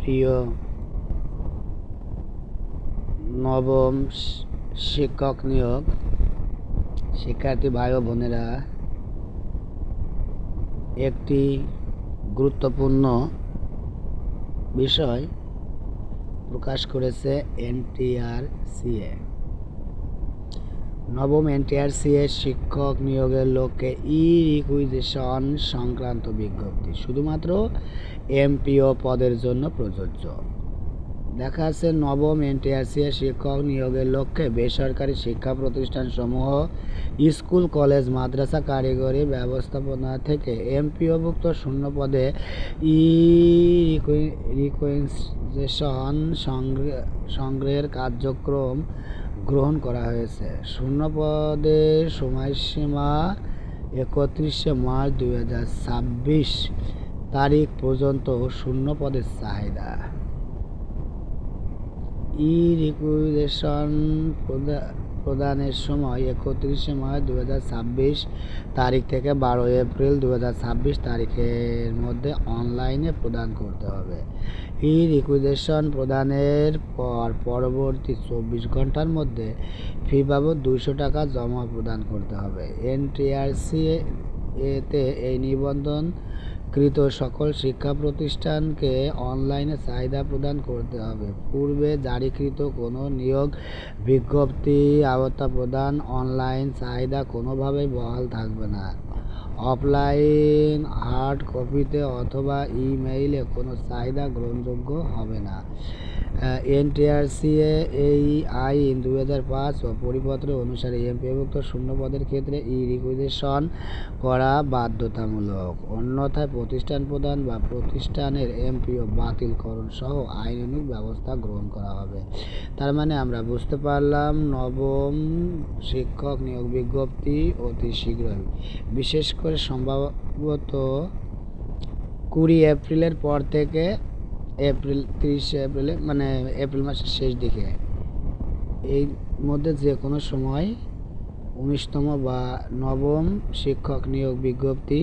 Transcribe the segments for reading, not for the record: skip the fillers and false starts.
প্রিয় নবম শিক্ষক নিয়োগ শিক্ষার্থী ভাই ও বোনেরা, একটি গুরুত্বপূর্ণ বিষয় প্রকাশ করেছে এনটিআরসিএ। নবম এনটিআরসিএ শিক্ষক নিয়োগের লক্ষ্যে রিকুইজিশন সংক্রান্ত বিজ্ঞপ্তি শুধুমাত্র এমপিও পদের জন্য প্রযোজ্য। দেখা যাচ্ছে, নবম এনটিআরসিএ শিক্ষক নিয়োগের লক্ষ্যে বেসরকারি শিক্ষা প্রতিষ্ঠানসমূহ, স্কুল, কলেজ, মাদ্রাসা, কারিগরি ব্যবস্থাপনা থেকে এমপিওভুক্ত শূন্য পদে রিকুইজিশন সংগ্রহের কার্যক্রম গ্রহণ করা হয়েছে। শূন্য পদের সময়সীমা 31শে মার্চ 2026 তারিখ পর্যন্ত। শূন্য পদের চাহিদা: রিকুইজিশন প্রদানের সময় 31শে মার্চ 2026 তারিখ থেকে 12 এপ্রিল 2026 তারিখের মধ্যে অনলাইনে প্রদান করতে হবে। রিকুইজিশন প্রদানের পর পরবর্তী 24 ঘন্টার মধ্যে ফি বাবদ 200 টাকা জমা প্রদান করতে হবে। এনটিআরসিএ তে এই নিবন্ধনকৃত সকল শিক্ষা প্রতিষ্ঠানকে অনলাইনে চাহিদা প্রদান করতে হবে। পূর্বে জারিকৃত কোনো নিয়োগ বিজ্ঞপ্তি আওতা প্রদান অনলাইন চাহিদা কোনোভাবেই বহাল থাকবে না। অফলাইন হার্ড কপিতে অথবা ইমেইলে কোনো চাহিদা গ্রহণযোগ্য হবে না। এনটিআরসিএ এই আইন 2005 ও পরিপত্র অনুসারে এমপিওভুক্ত শূন্য পদের ক্ষেত্রে রিকুইজিশন করা বাধ্যতামূলক। অন্যথায় প্রতিষ্ঠান প্রদান বা প্রতিষ্ঠানের এমপিও বাতিলকরণ সহ আইনানুগ ব্যবস্থা গ্রহণ করা হবে। তার মানে আমরা বুঝতে পারলাম, নবম শিক্ষক নিয়োগ বিজ্ঞপ্তি অতি শীঘ্রই, বিশেষ করে সম্ভবত 20 এপ্রিলের পর থেকে 30 এপ্রিলে, মানে এপ্রিল মাসের শেষ দিকে, এই মধ্যে যে কোনো সময় 19তম বা নবম শিক্ষক নিয়োগ বিজ্ঞপ্তি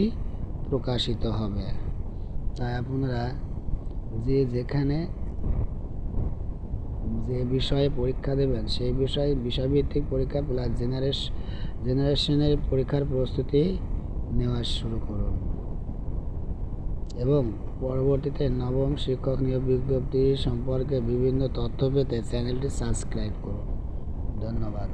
প্রকাশিত হবে। তাই আপনারা যেখানে যে বিষয়ে পরীক্ষা দেবেন সেই বিষয়ভিত্তিক পরীক্ষা প্লাস জেনারেশনের পরীক্ষার প্রস্তুতি নেওয়া শুরু করুন এবং পরবর্তীতে নবম শিক্ষক নিয়োগ বিজ্ঞপ্তি সম্পর্কে বিভিন্ন তথ্য পেতে চ্যানেলটি সাবস্ক্রাইব করুন। ধন্যবাদ।